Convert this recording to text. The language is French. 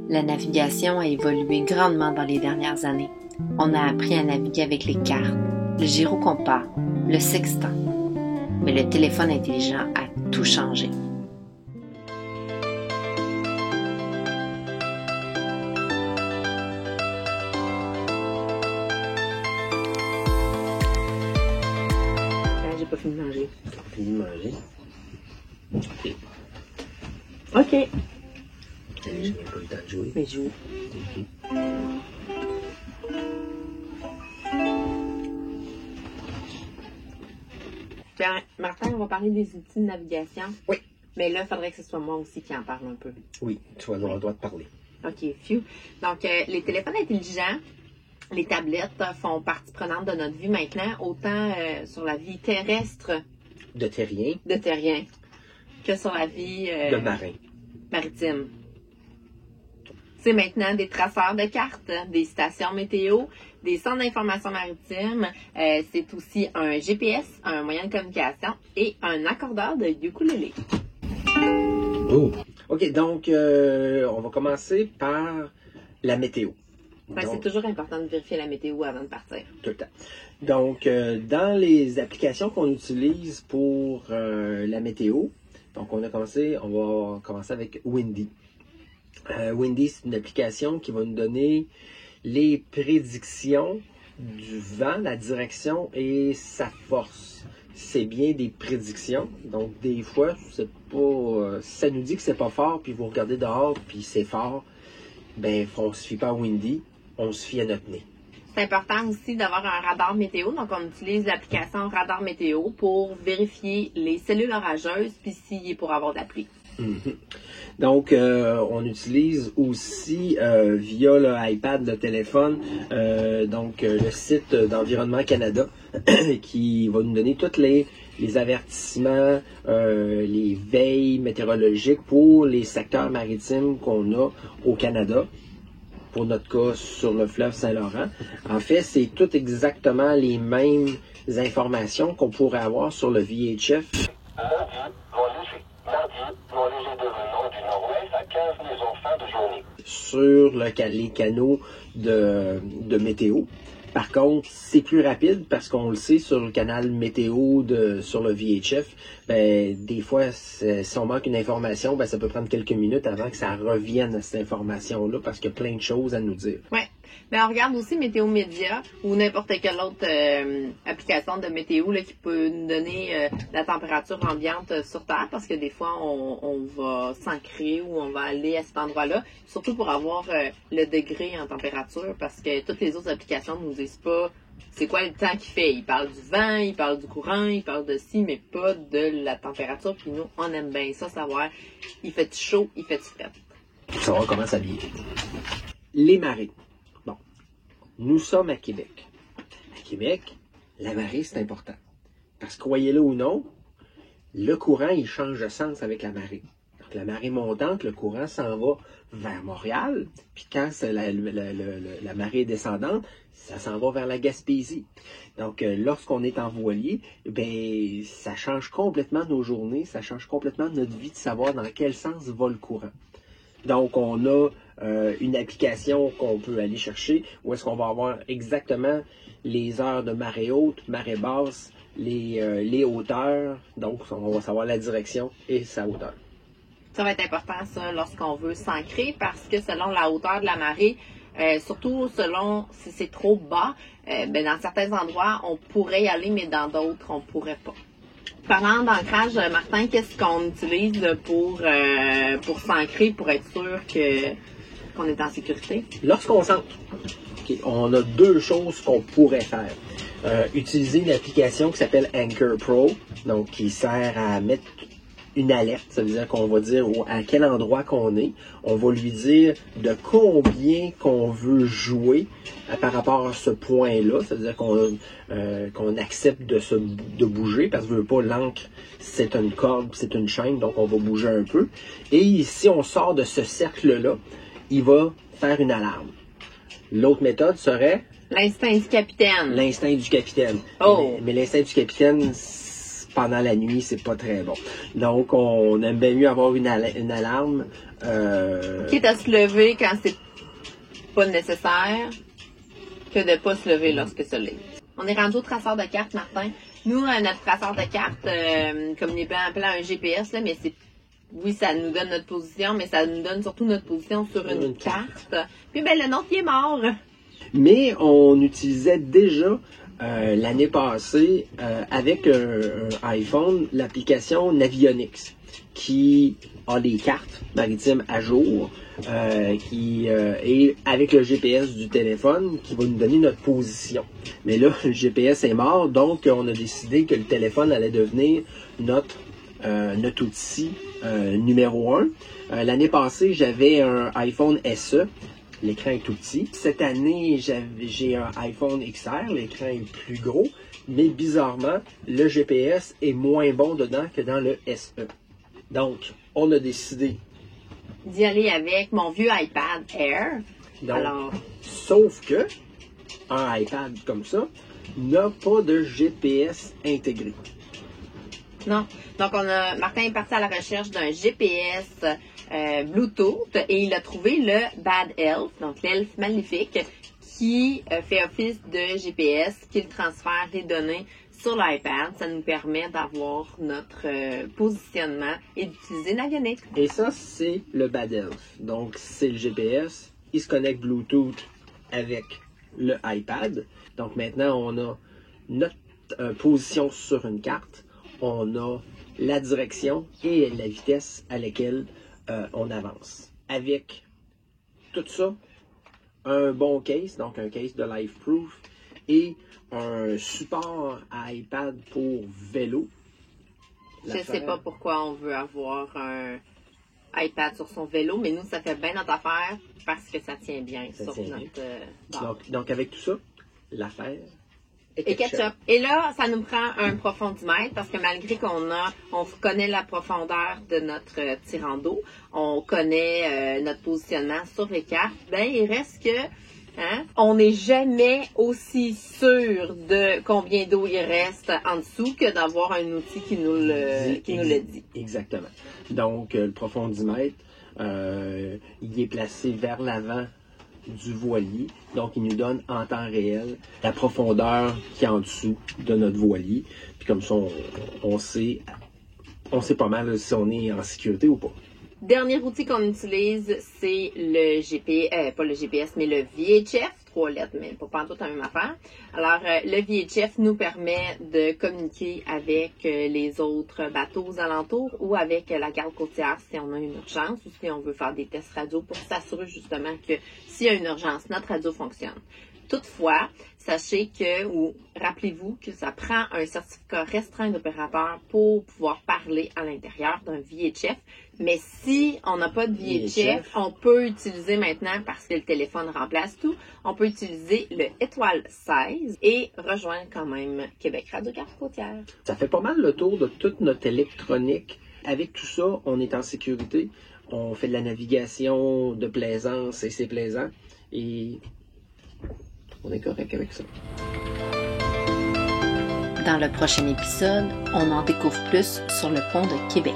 La navigation a évolué grandement dans les dernières années. On a appris à naviguer avec les cartes, le gyrocompas, le sextant. Mais le téléphone intelligent a tout changé. J'ai pas fini de manger. T'as pas fini de manger? Ok. OK. J'ai même pas eu le temps de jouer. Mais joue. Ok. Bien, Martin, on va parler des outils de navigation. Oui. Mais là, il faudrait que ce soit moi aussi qui en parle un peu. Oui, tu vas avoir le droit de parler. OK, phew. Donc, les téléphones intelligents, les tablettes font partie prenante de notre vie maintenant, autant sur la vie terrestre De terrien, de terrien que sur la vie de marin. maritime. C'est maintenant des traceurs de cartes, des stations météo, des centres d'information maritime. C'est aussi un GPS, un moyen de communication et un accordeur de ukulélé. Oh! OK, donc, on va commencer par la météo. Ouais, Donc, c'est toujours important de vérifier la météo avant de partir. tout le temps. Donc, dans les applications qu'on utilise pour la météo, donc on va commencer avec Windy. Windy, c'est une application qui va nous donner les prédictions du vent, la direction et sa force. C'est bien des prédictions. Donc, des fois, c'est pas, ça nous dit que c'est pas fort, puis vous regardez dehors, puis c'est fort. Ben, on se fie pas à Windy, on se fie à notre nez. C'est important aussi d'avoir un radar météo. Donc, on utilise l'application Radar Météo pour vérifier les cellules orageuses, puis s'il est pour avoir de la pluie. Mm-hmm. Donc, on utilise aussi via le iPad, le téléphone, le site d'Environnement Canada qui va nous donner tous les avertissements, les veilles météorologiques pour les secteurs maritimes qu'on a au Canada. Pour notre cas, sur le fleuve Saint-Laurent. En fait, c'est tout exactement les mêmes informations qu'on pourrait avoir sur le VHF. Mardi, vent léger devenant du nord-ouest à 15 liaisons fin de journée. Sur les canaux de météo. Par contre, c'est plus rapide parce qu'on le sait sur le canal météo sur le VHF, ben, des fois, si on manque une information, ben, ça peut prendre quelques minutes avant que ça revienne à cette information-là parce qu'il y a plein de choses à nous dire. Oui. Mais on regarde aussi Météo Média ou n'importe quelle autre application de météo là, qui peut nous donner la température ambiante sur Terre parce que des fois, on va s'ancrer ou on va aller à cet endroit-là, surtout pour avoir le degré en température parce que toutes les autres applications ne nous disent pas c'est quoi le temps qu'il fait. Ils parlent du vent, ils parlent du courant, ils parlent de ci, mais pas de la température. Puis nous, on aime bien ça, savoir il fait chaud, il fait frais. Pour savoir comment s'habiller. Les marées. Bon, nous sommes à Québec. À Québec, la marée, c'est important. Parce que, croyez-le ou non, le courant, il change de sens avec la marée. Donc, la marée montante, le courant s'en va vers Montréal. Puis quand c'est la marée descendante, ça s'en va vers la Gaspésie. Donc, lorsqu'on est en voilier, ben, ça change complètement nos journées, ça change complètement notre vie de savoir dans quel sens va le courant. Donc, on a une application qu'on peut aller chercher où est-ce qu'on va avoir exactement les heures de marée haute, marée basse, les hauteurs. Donc, on va savoir la direction et sa hauteur. Ça va être important, ça, lorsqu'on veut s'ancrer parce que selon la hauteur de la marée, surtout selon si c'est trop bas, ben, dans certains endroits, on pourrait y aller, mais dans d'autres, on pourrait pas. Parlant d'ancrage, Martin, qu'est-ce qu'on utilise pour s'ancrer, pour être sûr qu'on est en sécurité? Lorsqu'on s'ancre, on a deux choses qu'on pourrait faire. Utiliser une application qui s'appelle Anchor Pro, donc qui sert à mettre une alerte, ça veut dire qu'on va dire à quel endroit qu'on est, on va lui dire de combien qu'on veut jouer par rapport à ce point-là, ça veut dire qu'on accepte de bouger, parce que veut pas l'ancre, c'est une corde, c'est une chaîne, donc on va bouger un peu. Et si on sort de ce cercle-là, il va faire une alarme. L'autre méthode serait l'instinct du capitaine. L'instinct du capitaine. Oh. Mais l'instinct du capitaine, pendant la nuit, c'est pas très bon. Donc, on aime bien mieux avoir une alarme. Quitte à se lever quand c'est pas nécessaire que de pas se lever lorsque ça l'est. On est rendu au traceur de cartes, Martin. Nous, notre traceur de cartes, comme il est appelant un GPS, là, mais oui, ça nous donne notre position, mais ça nous donne surtout notre position sur une carte. Puis le nôtre, il est mort. Mais on utilisait déjà l'année passée avec un iPhone l'application Navionics qui a des cartes maritimes à jour et avec le GPS du téléphone qui va nous donner notre position. Mais là, le GPS est mort, donc on a décidé que le téléphone allait devenir notre outil numéro 1. L'année passée, j'avais un iPhone SE. L'écran est tout petit. Cette année, j'ai un iPhone XR. L'écran est plus gros. Mais bizarrement, le GPS est moins bon dedans que dans le SE. Donc, on a décidé d'y aller avec mon vieux iPad Air. Donc, sauf que un iPad comme ça n'a pas de GPS intégré. Non. Donc, Martin est parti à la recherche d'un GPS Bluetooth et il a trouvé le Bad Elf, donc l'elfe maléfique, qui fait office de GPS, qui transfère les données sur l'iPad. Ça nous permet d'avoir notre positionnement et d'utiliser Navionics. Et ça, c'est le Bad Elf. Donc, c'est le GPS. Il se connecte Bluetooth avec le iPad. Donc, maintenant, on a notre position sur une carte. On a la direction et la vitesse à laquelle on avance. Avec tout ça, un bon case, donc un case de LifeProof et un support à iPad pour vélo. Je ne sais pas pourquoi on veut avoir un iPad sur son vélo, mais nous, ça fait bien notre affaire parce que ça tient bien sur notre donc, avec tout ça, l'affaire et ketchup. Et là, ça nous prend un profondimètre parce que malgré on connaît la profondeur de notre tirant d'eau, on connaît notre positionnement sur les cartes, ben il reste que on n'est jamais aussi sûr de combien d'eau il reste en dessous que d'avoir un outil qui nous le dit. Exactement. Donc, le profondimètre, il est placé vers l'avant du voilier. Donc, il nous donne en temps réel la profondeur qui est en dessous de notre voilier. Puis comme ça, on sait pas mal si on est en sécurité ou pas. Dernier outil qu'on utilise, c'est le GPS, pas le GPS, mais le VHF, 3 lettres, mais pas tout la même affaire. Alors, le VHF nous permet de communiquer avec les autres bateaux aux alentours ou avec la garde côtière si on a une urgence ou si on veut faire des tests radio pour s'assurer justement que s'il y a une urgence, notre radio fonctionne. Toutefois, sachez rappelez-vous que ça prend un certificat restreint d'opérateur pour pouvoir parler à l'intérieur d'un VHF. Mais si on n'a pas de VHF, on peut utiliser maintenant, parce que le téléphone remplace tout, on peut utiliser le étoile 16 et rejoindre quand même Québec Radio Garde Côtière. Ça fait pas mal le tour de toute notre électronique. Avec tout ça, on est en sécurité. On fait de la navigation de plaisance et c'est plaisant. Et on est correct avec ça. Dans le prochain épisode, on en découvre plus sur le pont de Québec.